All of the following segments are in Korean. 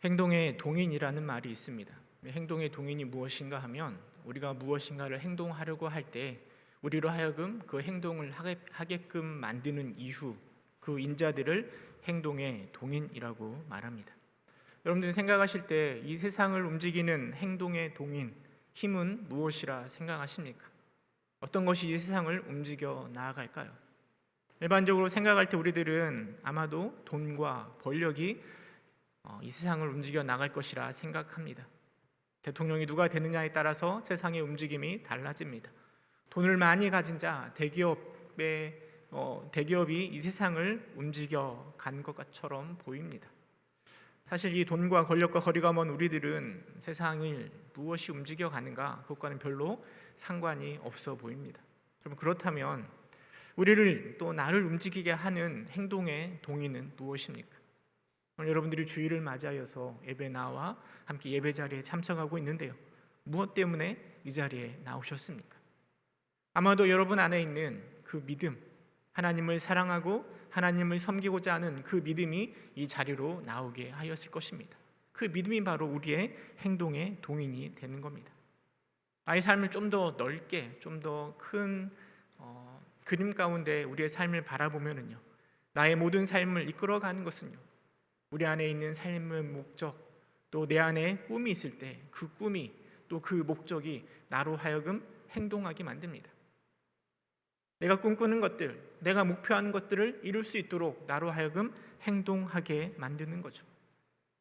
행동의 동인이라는 말이 있습니다. 행동의 동인이 무엇인가 하면 우리가 무엇인가를 행동하려고 할 때 우리로 하여금 그 행동을 하게끔 만드는 이유, 그 인자들을 행동의 동인이라고 말합니다. 여러분들이 생각하실 때 이 세상을 움직이는 행동의 동인, 힘은 무엇이라 생각하십니까? 어떤 것이 이 세상을 움직여 나아갈까요? 일반적으로 생각할 때 우리들은 아마도 돈과 권력이 이 세상을 움직여 나갈 것이라 생각합니다. 대통령이 누가 되느냐에 따라서 세상의 움직임이 달라집니다. 돈을 많이 가진 자, 대기업이 이 세상을 움직여 간 것처럼 보입니다. 사실 이 돈과 권력과 거리가 먼 우리들은 세상을 무엇이 움직여 가는가, 그것과는 별로 상관이 없어 보입니다. 그럼 그렇다면 우리를 또 나를 움직이게 하는 행동의 동인은 무엇입니까? 오늘 여러분들이 주일을 맞이하여서 예배 나와 함께 예배 자리에 참석하고 있는데요. 무엇 때문에 이 자리에 나오셨습니까? 아마도 여러분 안에 있는 그 믿음, 하나님을 사랑하고 하나님을 섬기고자 하는 그 믿음이 이 자리로 나오게 하였을 것입니다. 그 믿음이 바로 우리의 행동의 동인이 되는 겁니다. 나의 삶을 좀 더 넓게, 좀 더 큰 그림 가운데 우리의 삶을 바라보면은요, 나의 모든 삶을 이끌어가는 것은요, 우리 안에 있는 삶의 목적, 또 내 안에 꿈이 있을 때 그 꿈이, 또 그 목적이 나로 하여금 행동하게 만듭니다. 내가 꿈꾸는 것들, 내가 목표하는 것들을 이룰 수 있도록 나로 하여금 행동하게 만드는 거죠.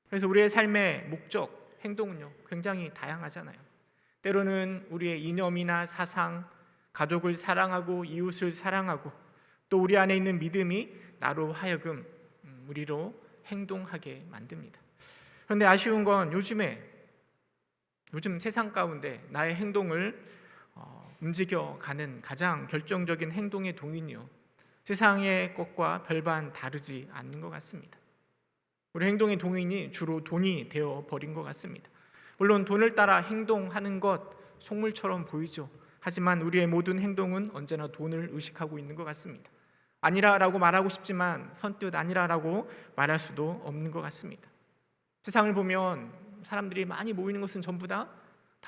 그래서 우리의 삶의 목적, 행동은요, 굉장히 다양하잖아요. 때로는 우리의 이념이나 사상, 가족을 사랑하고 이웃을 사랑하고 또 우리 안에 있는 믿음이 나로 하여금 우리로 행동하게 만듭니다. 그런데 아쉬운 건 요즘 세상 가운데 나의 행동을 움직여가는 가장 결정적인 행동의 동인이요, 세상의 것과 별반 다르지 않는 것 같습니다. 우리 행동의 동인이 주로 돈이 되어버린 것 같습니다. 물론 돈을 따라 행동하는 것 속물처럼 보이죠. 하지만 우리의 모든 행동은 언제나 돈을 의식하고 있는 것 같습니다. 아니라라고 말하고 싶지만 선뜻 아니라라고 말할 수도 없는 것 같습니다. 세상을 보면 사람들이 많이 모이는 것은 전부 다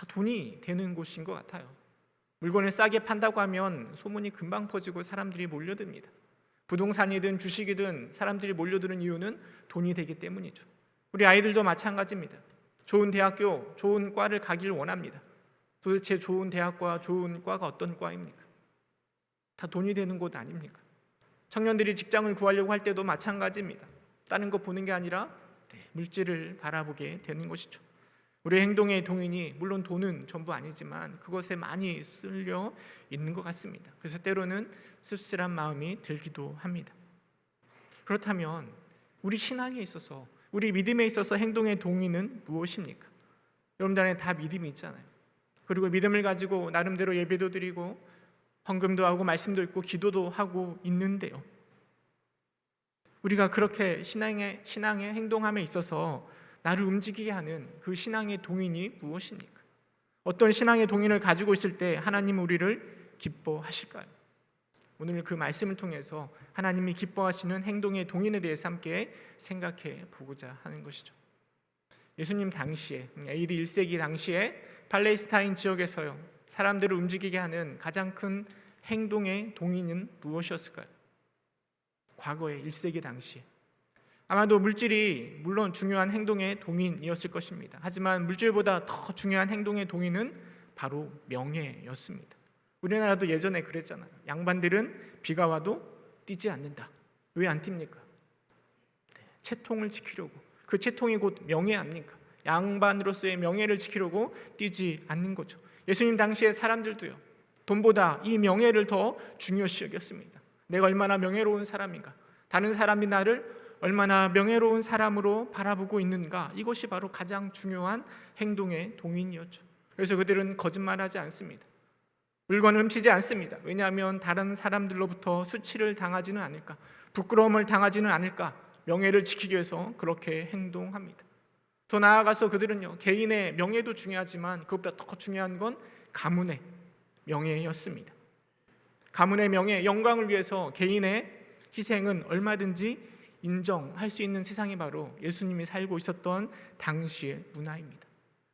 돈이 되는 곳인 것 같아요. 물건을 싸게 판다고 하면 소문이 금방 퍼지고 사람들이 몰려듭니다. 부동산이든 주식이든 사람들이 몰려드는 이유는 돈이 되기 때문이죠. 우리 아이들도 마찬가지입니다. 좋은 대학교, 좋은 과를 가길 원합니다. 도대체 좋은 대학과 좋은 과가 어떤 과입니까? 다 돈이 되는 곳 아닙니까? 청년들이 직장을 구하려고 할 때도 마찬가지입니다. 다른 거 보는 게 아니라 물질을 바라보게 되는 것이죠. 우리의 행동의 동인이 물론 돈은 전부 아니지만 그것에 많이 쓸려 있는 것 같습니다. 그래서 때로는 씁쓸한 마음이 들기도 합니다. 그렇다면 우리 신앙에 있어서, 우리 믿음에 있어서 행동의 동인은 무엇입니까? 여러분들 안에 다 믿음이 있잖아요. 그리고 믿음을 가지고 나름대로 예배도 드리고 헌금도 하고 말씀도 읽고 기도도 하고 있는데요, 우리가 그렇게 신앙의 행동함에 있어서 나를 움직이게 하는 그 신앙의 동인이 무엇입니까? 어떤 신앙의 동인을 가지고 있을 때 하나님 우리를 기뻐하실까요? 오늘 그 말씀을 통해서 하나님이 기뻐하시는 행동의 동인에 대해서 함께 생각해 보고자 하는 것이죠. 예수님 당시에, AD 1세기 당시에 팔레스타인 지역에서요, 사람들을 움직이게 하는 가장 큰 행동의 동인은 무엇이었을까요? 과거의 1세기 당시에 아마도 물질이 물론 중요한 행동의 동인이었을 것입니다. 하지만 물질보다 더 중요한 행동의 동인은 바로 명예였습니다. 우리나라도 예전에 그랬잖아요. 양반들은 비가 와도 뛰지 않는다. 왜 안 뜁니까? 채통을 지키려고. 그 채통이 곧 명예 아닙니까? 양반으로서의 명예를 지키려고 뛰지 않는 거죠. 예수님 당시의 사람들도요, 돈보다 이 명예를 더 중요시 여겼습니다. 내가 얼마나 명예로운 사람인가, 다른 사람이 나를 얼마나 명예로운 사람으로 바라보고 있는가, 이것이 바로 가장 중요한 행동의 동인이었죠. 그래서 그들은 거짓말하지 않습니다. 물건을 훔치지 않습니다. 왜냐하면 다른 사람들로부터 수치를 당하지는 않을까, 부끄러움을 당하지는 않을까, 명예를 지키기 위해서 그렇게 행동합니다. 더 나아가서 그들은요, 개인의 명예도 중요하지만 그것보다 더 중요한 건 가문의 명예였습니다. 가문의 명예, 영광을 위해서 개인의 희생은 얼마든지 인정할 수 있는 세상이 바로 예수님이 살고 있었던 당시의 문화입니다.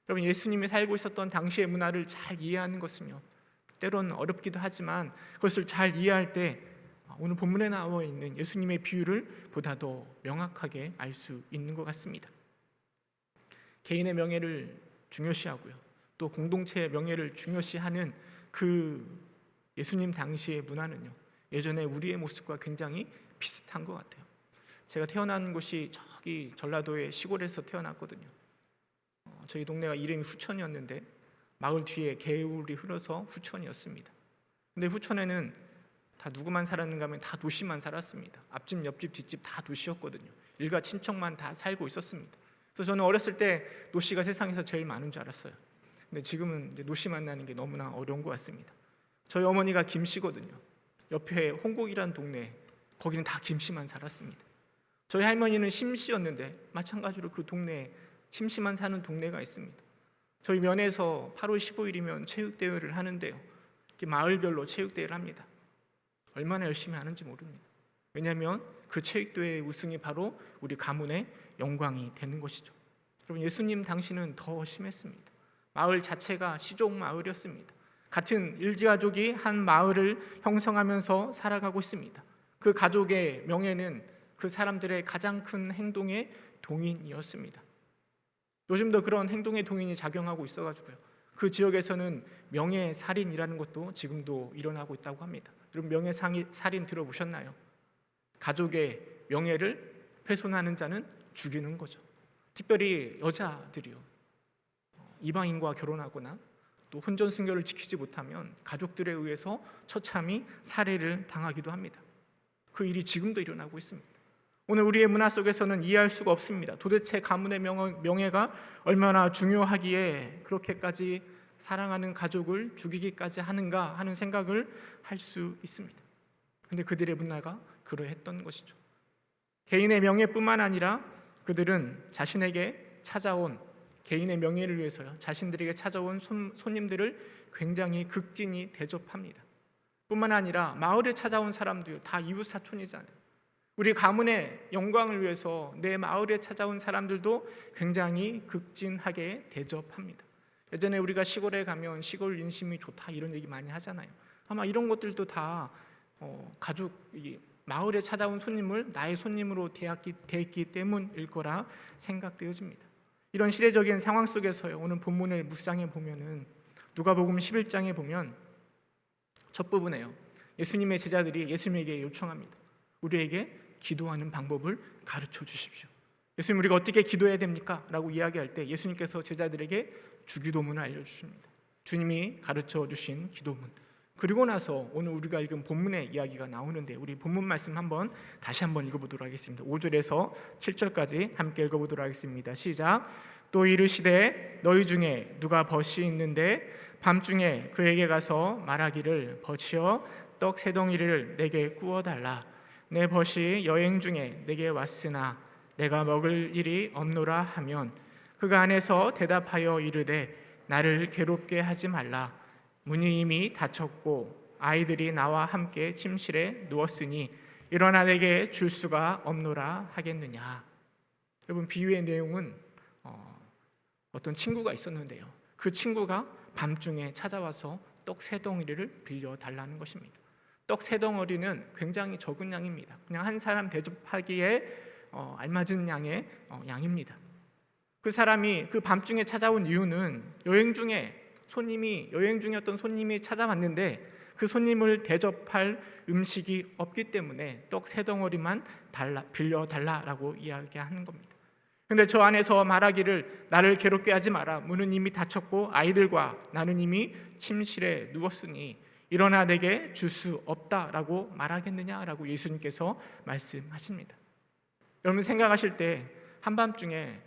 여러분, 예수님이 살고 있었던 당시의 문화를 잘 이해하는 것은요, 때로는 어렵기도 하지만 그것을 잘 이해할 때 오늘 본문에 나와 있는 예수님의 비유를 보다 더 명확하게 알 수 있는 것 같습니다. 개인의 명예를 중요시하고요, 또 공동체의 명예를 중요시하는 그 예수님 당시의 문화는요, 예전에 우리의 모습과 굉장히 비슷한 것 같아요. 제가 태어난 곳이 저기 전라도의 시골에서 태어났거든요. 저희 동네가 이름이 후천이었는데 마을 뒤에 개울이 흘러서 후천이었습니다. 근데 후천에는 다 누구만 살았는가 하면 다 도시만 살았습니다. 앞집, 옆집, 뒷집 다 도시였거든요. 일가 친척만 다 살고 있었습니다. 그래서 저는 어렸을 때 노씨가 세상에서 제일 많은 줄 알았어요. 근데 지금은 이제 노씨 만나는 게 너무나 어려운 것 같습니다. 저희 어머니가 김씨거든요. 옆에 홍곡이라는 동네, 거기는 다 김씨만 살았습니다. 저희 할머니는 심씨였는데 마찬가지로 그 동네에 심씨만 사는 동네가 있습니다. 저희 면에서 8월 15일이면 체육대회를 하는데요, 마을별로 체육대회를 합니다. 얼마나 열심히 하는지 모릅니다. 왜냐하면 그 체육대회의 우승이 바로 우리 가문의 영광이 되는 것이죠. 여러분, 예수님 당시는 더 심했습니다. 마을 자체가 시족 마을이었습니다. 같은 일가족이 한 마을을 형성하면서 살아가고 있습니다. 그 가족의 명예는 그 사람들의 가장 큰 행동의 동인이었습니다. 요즘도 그런 행동의 동인이 작용하고 있어가지고요, 그 지역에서는 명예살인이라는 것도 지금도 일어나고 있다고 합니다. 여러분, 명예살인 들어보셨나요? 가족의 명예를 훼손하는 자는 죽이는 거죠. 특별히 여자들이요, 이방인과 결혼하거나 또 혼전 순결을 지키지 못하면 가족들에 의해서 처참히 살해를 당하기도 합니다. 그 일이 지금도 일어나고 있습니다. 오늘 우리의 문화 속에서는 이해할 수가 없습니다. 도대체 가문의 명예가 얼마나 중요하기에 그렇게까지 사랑하는 가족을 죽이기까지 하는가 하는 생각을 할 수 있습니다. 그런데 그들의 문화가 그러했던 것이죠. 개인의 명예뿐만 아니라 그들은 자신에게 찾아온 개인의 명예를 위해서요, 자신들에게 찾아온 손님들을 굉장히 극진히 대접합니다. 뿐만 아니라 마을에 찾아온 사람들 다 이웃사촌이잖아요. 우리 가문의 영광을 위해서 내 마을에 찾아온 사람들도 굉장히 극진하게 대접합니다. 예전에 우리가 시골에 가면 시골 인심이 좋다 이런 얘기 많이 하잖아요. 아마 이런 것들도 다 가족이 마을에 찾아온 손님을 나의 손님으로 대했기 때문일 거라 생각되어집니다. 이런 시대적인 상황 속에서요, 오늘 본문을 묵상해 보면은 누가복음 11장에 보면 첫 부분에요, 예수님의 제자들이 예수님에게 요청합니다. 우리에게 기도하는 방법을 가르쳐 주십시오. 예수님, 우리가 어떻게 기도해야 됩니까? 라고 이야기할 때 예수님께서 제자들에게 주기도문을 알려주십니다. 주님이 가르쳐 주신 기도문. 그리고 나서 오늘 우리가 읽은 본문의 이야기가 나오는데, 우리 본문 말씀 다시 한번 읽어보도록 하겠습니다. 5절에서 7절까지 함께 읽어보도록 하겠습니다. 시작. 또 이르시되 너희 중에 누가 벗이 있는데 밤중에 그에게 가서 말하기를 벗이여 떡 세 덩이를 내게 구워달라. 내 벗이 여행 중에 내게 왔으나 내가 먹을 일이 없노라 하면 그가 안에서 대답하여 이르되 나를 괴롭게 하지 말라. 문이 이미 닫혔고 아이들이 나와 함께 침실에 누웠으니 일어나 내게 줄 수가 없노라 하겠느냐. 여러분, 비유의 내용은 어떤 친구가 있었는데요, 그 친구가 밤중에 찾아와서 떡 세 덩이를 빌려달라는 것입니다. 떡 세 덩어리는 굉장히 적은 양입니다. 그냥 한 사람 대접하기에 알맞은 양의 양입니다. 그 사람이 그 밤중에 찾아온 이유는 여행 중이었던 손님이 찾아왔는데 그 손님을 대접할 음식이 없기 때문에 떡 세 덩어리만 빌려달라라고 이야기하는 겁니다. 그런데 저 안에서 말하기를 나를 괴롭게 하지 마라. 문은 이미 닫혔고 아이들과 나는 이미 침실에 누웠으니 일어나 내게 줄 수 없다라고 말하겠느냐라고 예수님께서 말씀하십니다. 여러분, 생각하실 때 한밤중에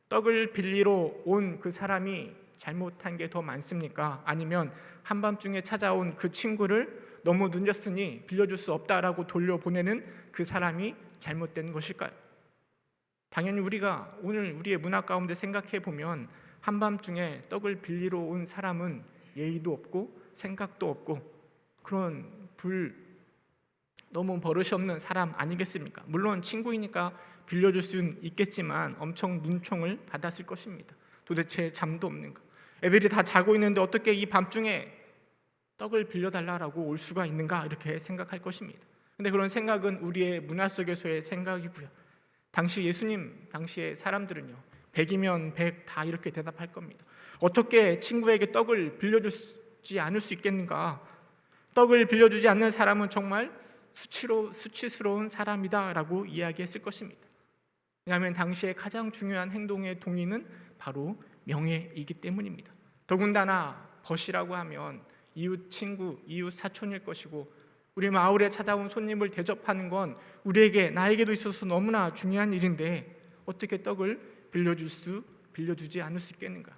떡을 빌리러 온 그 사람이 잘못한 게 더 많습니까? 아니면 한밤중에 찾아온 그 친구를 너무 늦었으니 빌려줄 수 없다라고 돌려보내는 그 사람이 잘못된 것일까요? 당연히 우리가 오늘 우리의 문화 가운데 생각해 보면 한밤중에 떡을 빌리러 온 사람은 예의도 없고 생각도 없고 그런 너무 버릇이 없는 사람 아니겠습니까? 물론 친구이니까 빌려줄 수는 있겠지만 엄청 눈총을 받았을 것입니다. 도대체 잠도 없는 거. 애들이 다 자고 있는데 어떻게 이 밤중에 떡을 빌려달라고 올 수가 있는가 이렇게 생각할 것입니다. 근데 그런 생각은 우리의 문화 속에서의 생각이고요. 당시 예수님 당시의 사람들은요 100이면 100 다 이렇게 대답할 겁니다. 어떻게 친구에게 떡을 빌려주지 않을 수 있겠는가? 떡을 빌려주지 않는 사람은 정말 수치스러운 사람이다라고 이야기했을 것입니다. 왜냐하면 당시에 가장 중요한 행동의 동의는 바로 명예이기 때문입니다. 더군다나 벗이라고 하면 이웃 친구, 이웃 사촌일 것이고 우리 마을에 찾아온 손님을 대접하는 건 나에게도 있어서 너무나 중요한 일인데 어떻게 떡을 빌려주지 않을 수 있겠는가?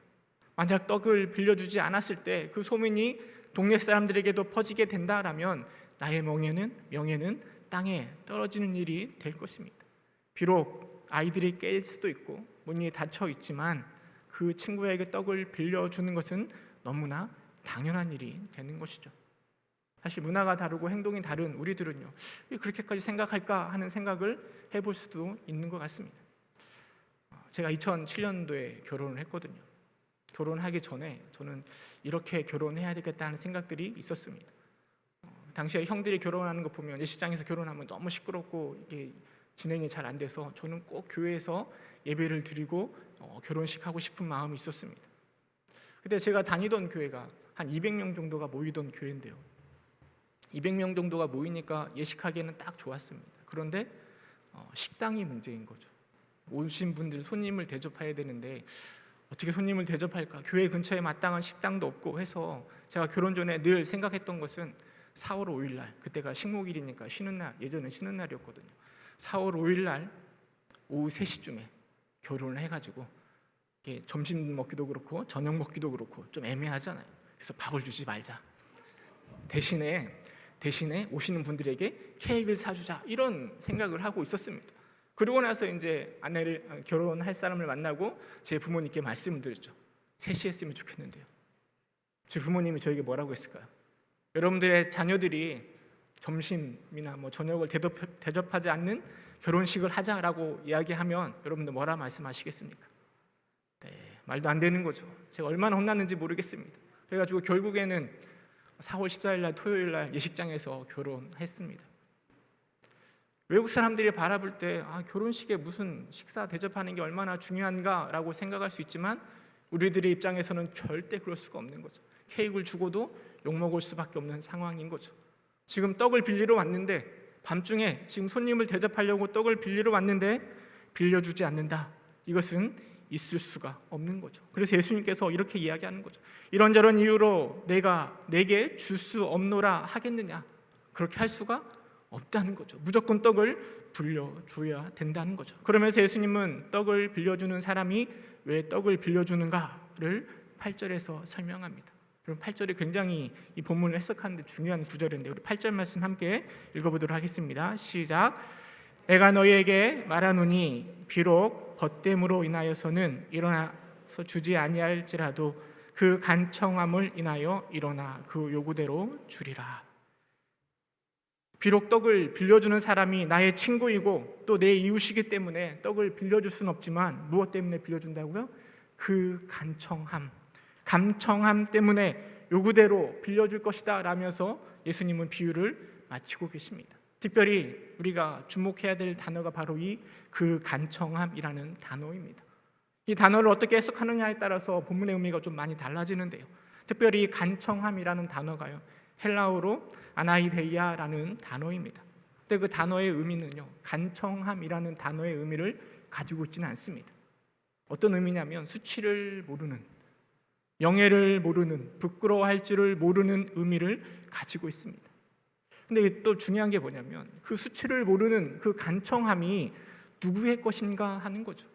만약 떡을 빌려주지 않았을 때 그 소문이 동네 사람들에게도 퍼지게 된다라면 나의 명예는 땅에 떨어지는 일이 될 것입니다. 비록 아이들이 깰 수도 있고 문이 닫혀 있지만 그 친구에게 떡을 빌려주는 것은 너무나 당연한 일이 되는 것이죠. 사실 문화가 다르고 행동이 다른 우리들은요 왜 그렇게까지 생각할까 하는 생각을 해볼 수도 있는 것 같습니다. 제가 2007년도에 결혼을 했거든요. 결혼하기 전에 저는 이렇게 결혼해야 되겠다는 생각들이 있었습니다. 당시에 형들이 결혼하는 거 보면 예식장에서 결혼하면 너무 시끄럽고 이게 진행이 잘 안 돼서 저는 꼭 교회에서 예배를 드리고 결혼식 하고 싶은 마음이 있었습니다. 그때 제가 다니던 교회가 한 200명 정도가 모이던 교회인데요 200명 정도가 모이니까 예식하기에는 딱 좋았습니다. 그런데 식당이 문제인 거죠. 오신 분들 손님을 대접해야 되는데 어떻게 손님을 대접할까? 교회 근처에 마땅한 식당도 없고 해서 제가 결혼 전에 늘 생각했던 것은 4월 5일 날, 그때가 식목일이니까 쉬는 날, 예전엔 쉬는 날이었거든요. 4월 5일 날 오후 3시쯤에 결혼을 해가지고 점심 먹기도 그렇고 저녁 먹기도 그렇고 좀 애매하잖아요. 그래서 밥을 주지 말자. 대신에 오시는 분들에게 케이크를 사주자 이런 생각을 하고 있었습니다. 그러고 나서 이제 결혼할 사람을 만나고 제 부모님께 말씀을 드렸죠. 3시 했으면 좋겠는데요. 제 부모님이 저에게 뭐라고 했을까요? 여러분들의 자녀들이 점심이나 저녁을 대접하지 않는 결혼식을 하자라고 이야기하면 여러분들 뭐라 말씀하시겠습니까? 네, 말도 안 되는 거죠. 제가 얼마나 혼났는지 모르겠습니다. 그래가지고 결국에는 4월 14일 날 토요일 날 예식장에서 결혼했습니다. 외국 사람들이 바라볼 때 결혼식에 무슨 식사 대접하는 게 얼마나 중요한가라고 생각할 수 있지만 우리들의 입장에서는 절대 그럴 수가 없는 거죠. 케이크를 주고도 욕먹을 수밖에 없는 상황인 거죠. 지금 떡을 빌리러 왔는데 밤중에 지금 손님을 대접하려고 떡을 빌리러 왔는데 빌려주지 않는다. 이것은 있을 수가 없는 거죠. 그래서 예수님께서 이렇게 이야기하는 거죠. 이런저런 이유로 내게 줄 수 없노라 하겠느냐? 그렇게 할 수가 없다는 거죠. 무조건 떡을 빌려줘야 된다는 거죠. 그러면서 예수님은 떡을 빌려주는 사람이 왜 떡을 빌려주는가를 8절에서 설명합니다. 그럼 8절이 굉장히 이 본문을 해석하는데 중요한 구절인데 우리 8절 말씀 함께 읽어보도록 하겠습니다. 시작. 내가 너희에게 말하노니 비록 벗됨으로 인하여서는 일어나서 주지 아니할지라도 그 간청함을 인하여 일어나 그 요구대로 주리라. 비록 떡을 빌려주는 사람이 나의 친구이고 또 내 이웃이기 때문에 떡을 빌려줄 수는 없지만 무엇 때문에 빌려준다고요? 그 감청함 때문에 요구대로 빌려줄 것이다 라면서 예수님은 비유를 마치고 계십니다. 특별히 우리가 주목해야 될 단어가 바로 이 그 간청함이라는 단어입니다. 이 단어를 어떻게 해석하느냐에 따라서 본문의 의미가 좀 많이 달라지는데요. 특별히 이 간청함이라는 단어가요 헬라어로 아나이데이아라는 단어입니다. 근데 그 단어의 의미는요 간청함이라는 단어의 의미를 가지고 있지는 않습니다. 어떤 의미냐면 수치를 모르는, 명예를 모르는, 부끄러워할 줄을 모르는 의미를 가지고 있습니다. 근데 또 중요한 게 뭐냐면 그 수치를 모르는 그 간청함이 누구의 것인가 하는 거죠.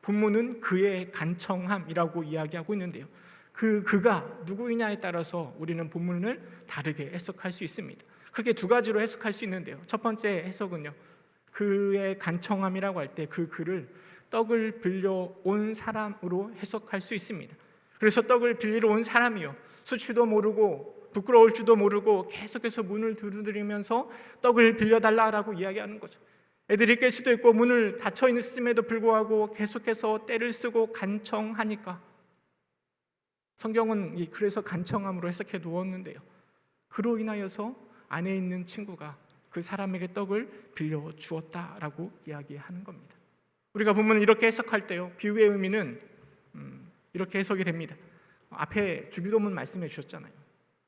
본문은 그의 간청함이라고 이야기하고 있는데요. 그가 누구이냐에 따라서 우리는 본문을 다르게 해석할 수 있습니다. 크게 두 가지로 해석할 수 있는데요. 첫 번째 해석은요. 그의 간청함이라고 할 때 그 그를 떡을 빌려온 사람으로 해석할 수 있습니다. 그래서 떡을 빌리러 온 사람이요. 수치도 모르고 부끄러울지도 모르고 계속해서 문을 두드리면서 떡을 빌려달라라고 이야기하는 거죠. 애들이 깰 수도 있고 문을 닫혀 있음에도 불구하고 계속해서 때를 쓰고 간청하니까, 성경은 그래서 간청함으로 해석해 두었는데요, 그로 인하여서 안에 있는 친구가 그 사람에게 떡을 빌려 주었다라고 이야기하는 겁니다. 우리가 보면 이렇게 해석할 때요, 비유의 의미는 이렇게 해석이 됩니다. 앞에 주기도문 말씀해 주셨잖아요.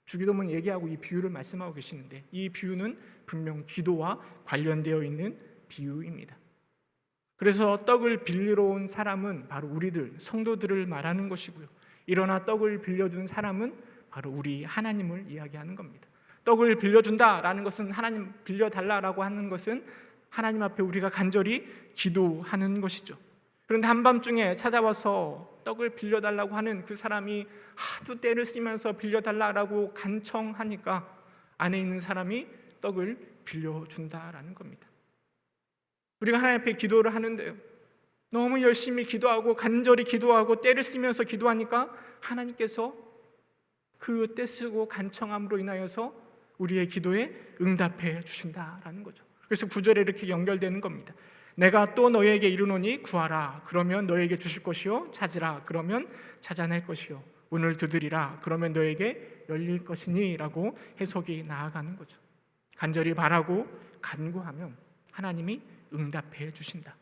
주기도문 얘기하고 이 비유를 말씀하고 계시는데, 이 비유는 분명 기도와 관련되어 있는 비유입니다. 그래서 떡을 빌리러 온 사람은 바로 우리들 성도들을 말하는 것이고요, 일어나 떡을 빌려준 사람은 바로 우리 하나님을 이야기하는 겁니다. 떡을 빌려준다라는 것은, 하나님 빌려달라라고 하는 것은 하나님 앞에 우리가 간절히 기도하는 것이죠. 그런데 한밤중에 찾아와서 떡을 빌려달라고 하는 그 사람이 하도 때를 쓰면서 빌려달라고 간청하니까 안에 있는 사람이 떡을 빌려준다라는 겁니다. 우리가 하나님 앞에 기도를 하는데요, 너무 열심히 기도하고 간절히 기도하고 때를 쓰면서 기도하니까 하나님께서 그 떼쓰고 간청함으로 인하여서 우리의 기도에 응답해 주신다라는 거죠. 그래서 9절에 이렇게 연결되는 겁니다. 내가 또 너에게 이르노니 구하라 그러면 너에게 주실 것이요, 찾으라 그러면 찾아낼 것이요, 문을 두드리라 그러면 너에게 열릴 것이니 라고 해석이 나아가는 거죠. 간절히 바라고 간구하면 하나님이 응답해 주신다.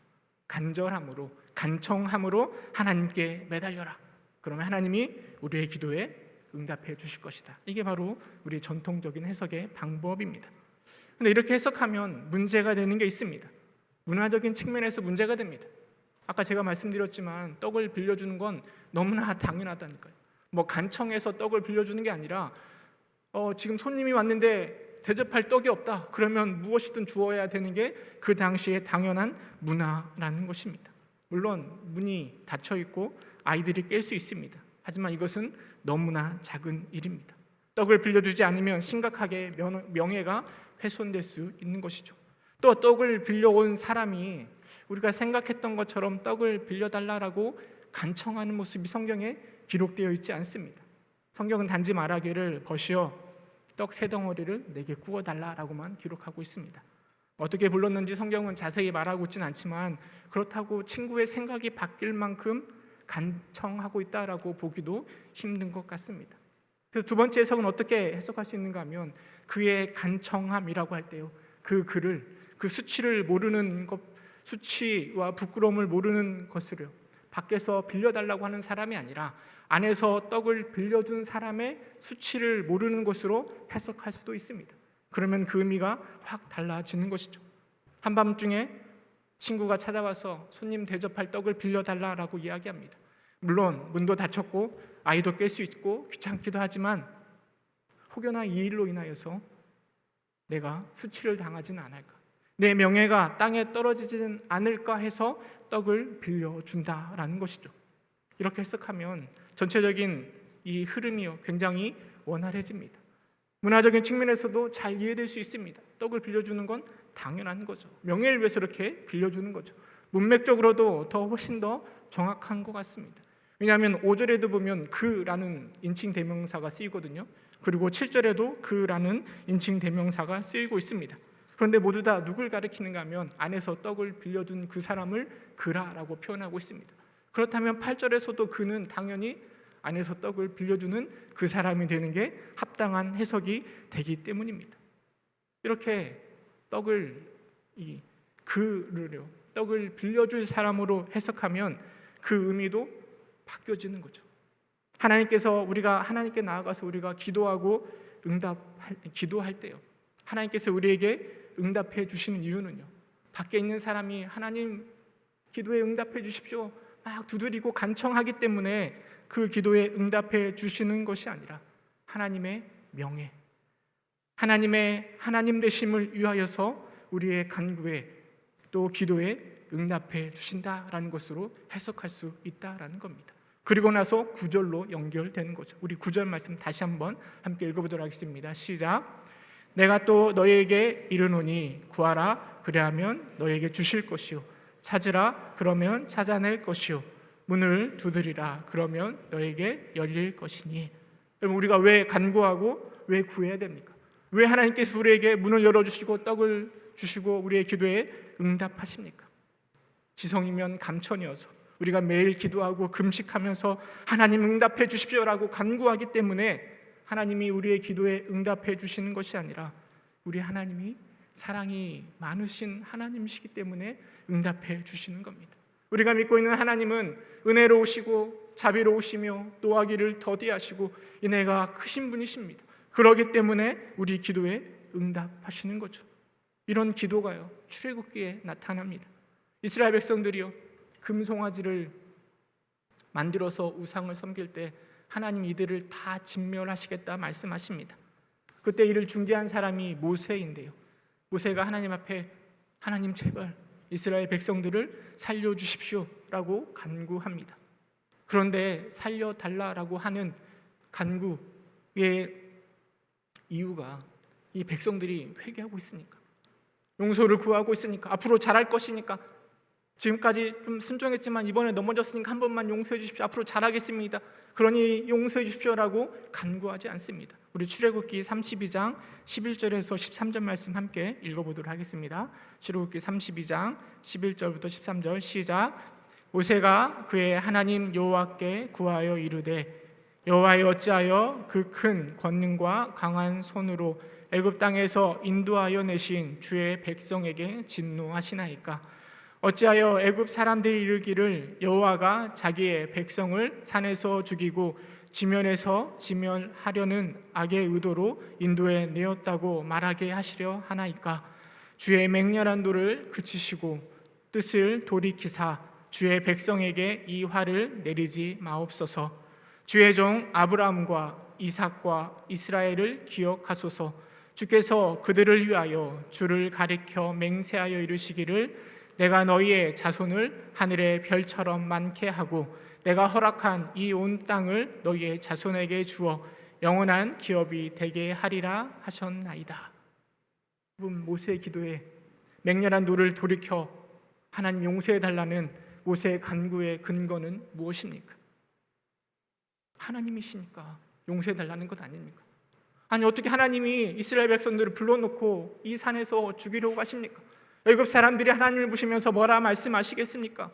간절함으로, 간청함으로 하나님께 매달려라. 그러면 하나님이 우리의 기도에 응답해 주실 것이다. 이게 바로 우리 전통적인 해석의 방법입니다. 그런데 이렇게 해석하면 문제가 되는 게 있습니다. 문화적인 측면에서 문제가 됩니다. 아까 제가 말씀드렸지만 떡을 빌려주는 건 너무나 당연하다니까요. 간청해서 떡을 빌려주는 게 아니라 지금 손님이 왔는데 대접할 떡이 없다, 그러면 무엇이든 주어야 되는 게 그 당시에 당연한 문화라는 것입니다. 물론 문이 닫혀 있고 아이들이 깰 수 있습니다. 하지만 이것은 너무나 작은 일입니다. 떡을 빌려주지 않으면 심각하게 명예가 훼손될 수 있는 것이죠. 또 떡을 빌려온 사람이 우리가 생각했던 것처럼 떡을 빌려달라고 간청하는 모습이 성경에 기록되어 있지 않습니다. 성경은 단지 말하기를 버시어 떡 3덩어리를 내게 구워달라라고만 기록하고 있습니다. 어떻게 불렀는지 성경은 자세히 말하고 있지는 않지만, 그렇다고 친구의 생각이 바뀔 만큼 간청하고 있다라고 보기도 힘든 것 같습니다. 그래서 두 번째 해석은 어떻게 해석할 수 있는가 하면, 그의 간청함이라고 할 때요, 그 글을, 그 수치를 모르는 것, 수치와 부끄러움을 모르는 것을요, 밖에서 빌려달라고 하는 사람이 아니라 안에서 떡을 빌려준 사람의 수치를 모르는 것으로 해석할 수도 있습니다. 그러면 그 의미가 확 달라지는 것이죠. 한밤중에 친구가 찾아와서 손님 대접할 떡을 빌려달라고 이야기합니다. 물론 문도 닫혔고 아이도 깰 수 있고 귀찮기도 하지만 혹여나 이 일로 인하여서 내가 수치를 당하지는 않을까, 내 명예가 땅에 떨어지지는 않을까 해서 떡을 빌려준다라는 것이죠. 이렇게 해석하면 전체적인 이 흐름이 굉장히 원활해집니다. 문화적인 측면에서도 잘 이해될 수 있습니다. 떡을 빌려주는 건 당연한 거죠. 명예를 위해서 이렇게 빌려주는 거죠. 문맥적으로도 훨씬 더 정확한 것 같습니다. 왜냐하면 5절에도 보면 그라는 인칭 대명사가 쓰이거든요. 그리고 7절에도 그라는 인칭 대명사가 쓰이고 있습니다. 그런데 모두 다 누굴 가리키는가 하면 안에서 떡을 빌려준 그 사람을 그라라고 표현하고 있습니다. 그렇다면 8절에서도 그는 당연히 안에서 떡을 빌려주는 그 사람이 되는 게 합당한 해석이 되기 때문입니다. 이렇게 떡을 떡을 빌려줄 사람으로 해석하면 그 의미도 바뀌어지는 거죠. 우리가 하나님께 나아가서 우리가 기도할 때요, 하나님께서 우리에게 응답해 주시는 이유는요, 밖에 있는 사람이 하나님 기도에 응답해 주십시오 막 두드리고 간청하기 때문에 그 기도에 응답해 주시는 것이 아니라 하나님의 명예, 하나님의 하나님 되심을 위하여서 우리의 간구에 또 기도에 응답해 주신다라는 것으로 해석할 수 있다라는 겁니다. 그리고 나서 9절로 연결되는 거죠. 우리 9절 말씀 다시 한번 함께 읽어보도록 하겠습니다. 시작. 내가 또 너에게 이르노니 구하라 그리하면 너에게 주실 것이요, 찾으라 그러면 찾아낼 것이요, 문을 두드리라 그러면 너에게 열릴 것이니. 여러분, 우리가 왜 간구하고 왜 구해야 됩니까? 왜 하나님께서 우리에게 문을 열어주시고 떡을 주시고 우리의 기도에 응답하십니까? 지성이면 감천이어서 우리가 매일 기도하고 금식하면서 하나님 응답해 주십시오라고 간구하기 때문에 하나님이 우리의 기도에 응답해 주시는 것이 아니라 우리 하나님이 사랑이 많으신 하나님이시기 때문에 응답해 주시는 겁니다. 우리가 믿고 있는 하나님은 은혜로우시고 자비로우시며 노하기를 더디하시고 인애가 크신 분이십니다. 그러기 때문에 우리 기도에 응답하시는 거죠. 이런 기도가요 출애굽기에 나타납니다. 이스라엘 백성들이요 금송아지를 만들어서 우상을 섬길 때 하나님 이들을 다 진멸하시겠다 말씀하십니다. 그때 이를 중재한 사람이 모세인데요, 모세가 하나님 앞에 하나님 제발 이스라엘 백성들을 살려주십시오 라고 간구합니다. 그런데 살려달라라고 하는 간구의 이유가 이 백성들이 회개하고 있으니까, 용서를 구하고 있으니까, 앞으로 잘할 것이니까, 지금까지 좀 순종했지만 이번에 넘어졌으니까 한 번만 용서해 주십시오, 앞으로 잘하겠습니다, 그러니 용서해 주십시오라고 간구하지 않습니다. 우리 출애굽기 32장 11절에서 13절 말씀 함께 읽어보도록 하겠습니다. 출애굽기 32장 11절부터 13절 시작. 모세가 그의 하나님 여호와께 구하여 이르되 여호와여 어찌하여 그 큰 권능과 강한 손으로 애굽 땅에서 인도하여 내신 주의 백성에게 진노하시나이까? 어찌하여 애굽 사람들이 이르기를 여호와가 자기의 백성을 산에서 죽이고 지면에서 지멸하려는 악의 의도로 인도해 내었다고 말하게 하시려 하나이까? 주의 맹렬한 노를 그치시고 뜻을 돌이키사 주의 백성에게 이 화를 내리지 마옵소서. 주의 종 아브라함과 이삭과 이스라엘을 기억하소서. 주께서 그들을 위하여 주를 가리켜 맹세하여 이르시기를 내가 너희의 자손을 하늘의 별처럼 많게 하고 내가 허락한 이 온 땅을 너희의 자손에게 주어 영원한 기업이 되게 하리라 하셨나이다. 모세의 기도에 맹렬한 노를 돌이켜 하나님 용서해 달라는 모세의 간구의 근거는 무엇입니까? 하나님이시니까 용서해 달라는 것 아닙니까? 아니 어떻게 하나님이 이스라엘 백성들을 불러놓고 이 산에서 죽이려고 하십니까? 애굽 사람들이 하나님을 보시면서 뭐라 말씀하시겠습니까?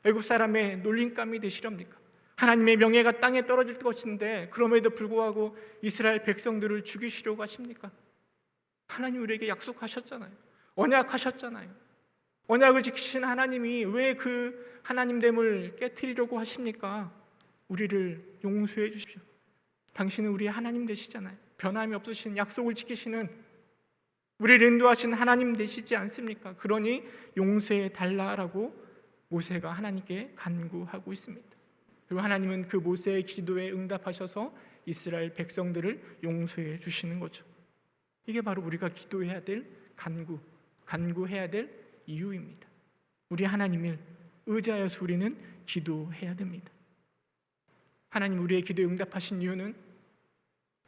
애굽 사람의 놀림감이 되시렵니까? 하나님의 명예가 땅에 떨어질 것인데 그럼에도 불구하고 이스라엘 백성들을 죽이시려고 하십니까? 하나님 우리에게 약속하셨잖아요. 언약하셨잖아요. 언약을 지키신 하나님이 왜 그 하나님됨을 깨트리려고 하십니까? 우리를 용서해 주십시오. 당신은 우리의 하나님 되시잖아요. 변함이 없으신 약속을 지키시는 우리를 인도하신 하나님 되시지 않습니까? 그러니 용서해 달라라고 모세가 하나님께 간구하고 있습니다. 그리고 하나님은 그 모세의 기도에 응답하셔서 이스라엘 백성들을 용서해 주시는 거죠. 이게 바로 우리가 기도해야 될 간구해야 될 이유입니다. 우리 하나님을 의지하여서 우리는 기도해야 됩니다. 하나님 우리의 기도에 응답하신 이유는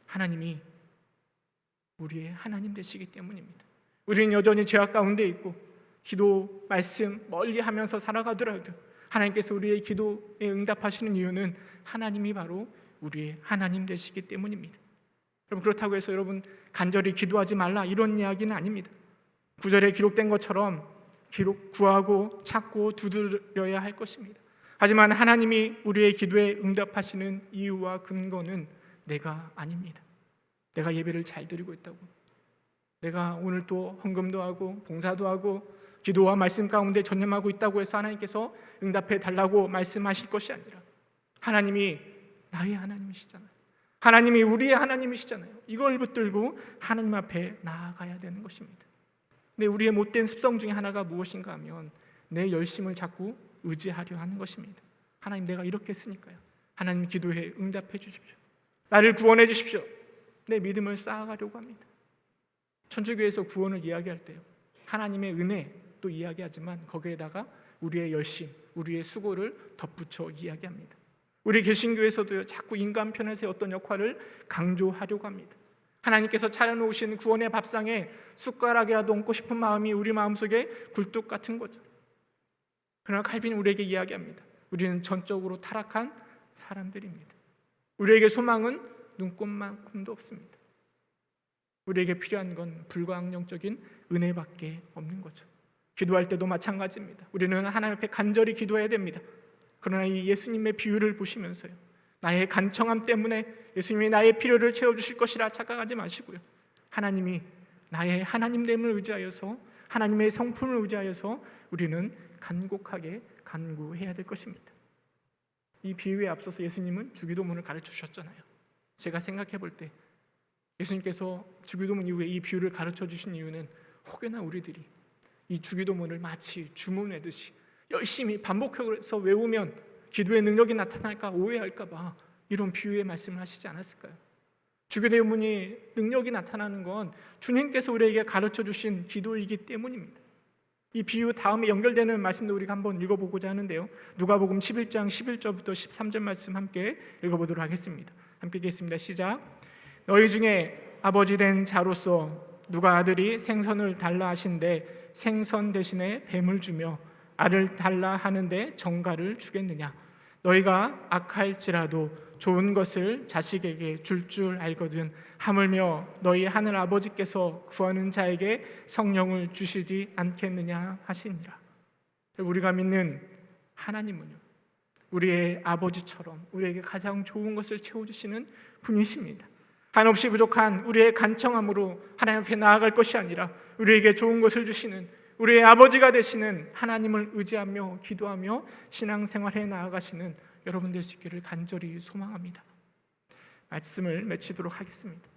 하나님이 우리의 하나님 되시기 때문입니다. 우리는 여전히 죄악 가운데 있고 기도, 말씀 멀리 하면서 살아가더라도 하나님께서 우리의 기도에 응답하시는 이유는 하나님이 바로 우리의 하나님 되시기 때문입니다. 여러분 그렇다고 해서 여러분 간절히 기도하지 말라 이런 이야기는 아닙니다. 구절에 기록된 것처럼 구하고 찾고 두드려야 할 것입니다. 하지만 하나님이 우리의 기도에 응답하시는 이유와 근거는 내가 아닙니다. 내가 예배를 잘 드리고 있다고, 내가 오늘 또 헌금도 하고 봉사도 하고 기도와 말씀 가운데 전념하고 있다고 해서 하나님께서 응답해 달라고 말씀하실 것이 아니라 하나님이 나의 하나님이시잖아요. 하나님이 우리의 하나님이시잖아요. 이걸 붙들고 하나님 앞에 나아가야 되는 것입니다. 근데 우리의 못된 습성 중에 하나가 무엇인가 하면 내 열심을 자꾸 의지하려 하는 것입니다. 하나님 내가 이렇게 했으니까요. 하나님 기도에 응답해 주십시오. 나를 구원해 주십시오. 내 믿음을 쌓아가려고 합니다. 천주교에서 구원을 이야기할 때요, 하나님의 은혜 또 이야기하지만 거기에다가 우리의 열심, 우리의 수고를 덧붙여 이야기합니다. 우리 개신교에서도요, 자꾸 인간 편에서의 어떤 역할을 강조하려고 합니다. 하나님께서 차려놓으신 구원의 밥상에 숟가락이라도 얹고 싶은 마음이 우리 마음속에 굴뚝 같은 거죠. 그러나 칼빈은 우리에게 이야기합니다. 우리는 전적으로 타락한 사람들입니다. 우리에게 소망은 눈꼽만큼도 없습니다. 우리에게 필요한 건 불가항력적인 은혜밖에 없는 거죠. 기도할 때도 마찬가지입니다. 우리는 하나님 앞에 간절히 기도해야 됩니다. 그러나 이 예수님의 비유를 보시면서요, 나의 간청함 때문에 예수님이 나의 필요를 채워주실 것이라 착각하지 마시고요, 하나님이 나의 하나님됨을 의지하여서, 하나님의 성품을 의지하여서 우리는 간곡하게 간구해야 될 것입니다. 이 비유에 앞서서 예수님은 주기도문을 가르쳐 주셨잖아요. 제가 생각해 볼 때 예수님께서 주기도문 이후에 이 비유를 가르쳐 주신 이유는 혹여나 우리들이 이 주기도문을 마치 주문 외듯이 열심히 반복해서 외우면 기도의 능력이 나타날까 오해할까 봐 이런 비유의 말씀을 하시지 않았을까요? 주기도문이 능력이 나타나는 건 주님께서 우리에게 가르쳐 주신 기도이기 때문입니다. 이 비유 다음에 연결되는 말씀도 우리가 한번 읽어보고자 하는데요, 누가복음 11장 11절부터 13절 말씀 함께 읽어보도록 하겠습니다. 함께 읽겠습니다. 시작. 너희 중에 아버지 된 자로서 누가 아들이 생선을 달라 하신데 생선 대신에 뱀을 주며 알을 달라 하는데 정갈을 주겠느냐? 너희가 악할지라도 좋은 것을 자식에게 줄 알거든 하물며 너희 하늘 아버지께서 구하는 자에게 성령을 주시지 않겠느냐 하시니라. 우리가 믿는 하나님은요, 우리의 아버지처럼 우리에게 가장 좋은 것을 채워주시는 분이십니다. 한없이 부족한 우리의 간청함으로 하나님 앞에 나아갈 것이 아니라 우리에게 좋은 것을 주시는 우리의 아버지가 되시는 하나님을 의지하며 기도하며 신앙생활에 나아가시는 여러분 될 수 있기를 간절히 소망합니다. 말씀을 맺히도록 하겠습니다.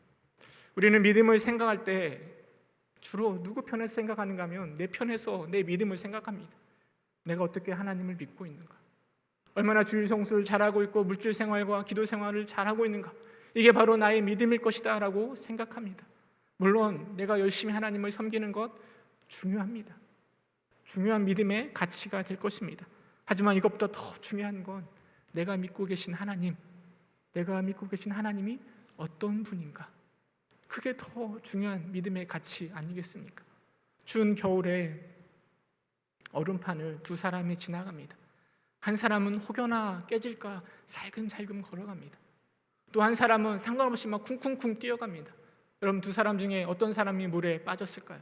우리는 믿음을 생각할 때 주로 누구 편에서 생각하는가 하면 내 편에서 내 믿음을 생각합니다. 내가 어떻게 하나님을 믿고 있는가, 얼마나 주일 성수를 잘하고 있고 물질 생활과 기도 생활을 잘하고 있는가, 이게 바로 나의 믿음일 것이다 라고 생각합니다. 물론 내가 열심히 하나님을 섬기는 것 중요합니다. 중요한 믿음의 가치가 될 것입니다. 하지만 이것보다 더 중요한 건 내가 믿고 계신 하나님, 내가 믿고 계신 하나님이 어떤 분인가, 그게 더 중요한 믿음의 가치 아니겠습니까? 추운 겨울에 얼음판을 두 사람이 지나갑니다. 한 사람은 혹여나 깨질까 살금살금 걸어갑니다. 또 한 사람은 상관없이 막 쿵쿵쿵 뛰어갑니다. 여러분, 두 사람 중에 어떤 사람이 물에 빠졌을까요?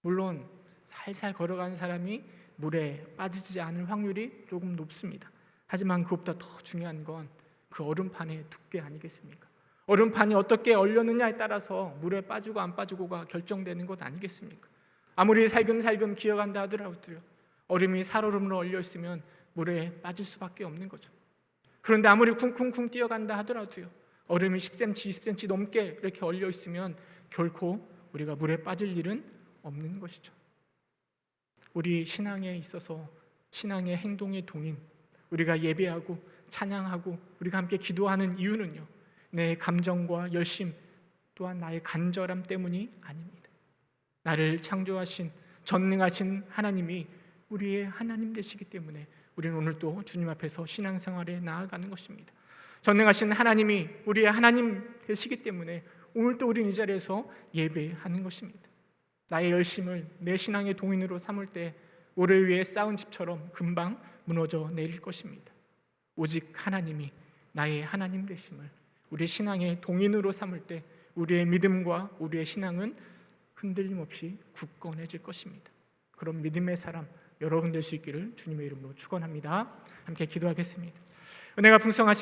물론 살살 걸어가는 사람이 물에 빠지지 않을 확률이 조금 높습니다. 하지만 그것보다 더 중요한 건 그 얼음판의 두께 아니겠습니까? 얼음판이 어떻게 얼렸느냐에 따라서 물에 빠지고 안 빠지고가 결정되는 것 아니겠습니까? 아무리 살금살금 기어간다 하더라도요, 얼음이 살얼음으로 얼려 있으면 물에 빠질 수밖에 없는 거죠. 그런데 아무리 쿵쿵쿵 뛰어간다 하더라도요, 얼음이 10cm, 20cm 넘게 이렇게 얼려 있으면 결코 우리가 물에 빠질 일은 없는 것이죠. 우리 신앙에 있어서 신앙의 행동의 동인, 우리가 예배하고 찬양하고 우리가 함께 기도하는 이유는요, 내 감정과 열심 또한 나의 간절함 때문이 아닙니다. 나를 창조하신 전능하신 하나님이 우리의 하나님 되시기 때문에 우리는 오늘도 주님 앞에서 신앙생활에 나아가는 것입니다. 전능하신 하나님이 우리의 하나님 되시기 때문에 오늘도 우리는 이 자리에서 예배하는 것입니다. 나의 열심을 내 신앙의 동인으로 삼을 때 모래 위에 쌓은 집처럼 금방 무너져 내릴 것입니다. 오직 하나님이 나의 하나님 되심을 우리 신앙의 동인으로 삼을 때 우리의 믿음과 우리의 신앙은 흔들림 없이 굳건해질 것입니다. 그런 믿음의 사람 여러분 될 수 있기를 주님의 이름으로 축원합니다. 함께 기도하겠습니다. 은혜가 풍성하신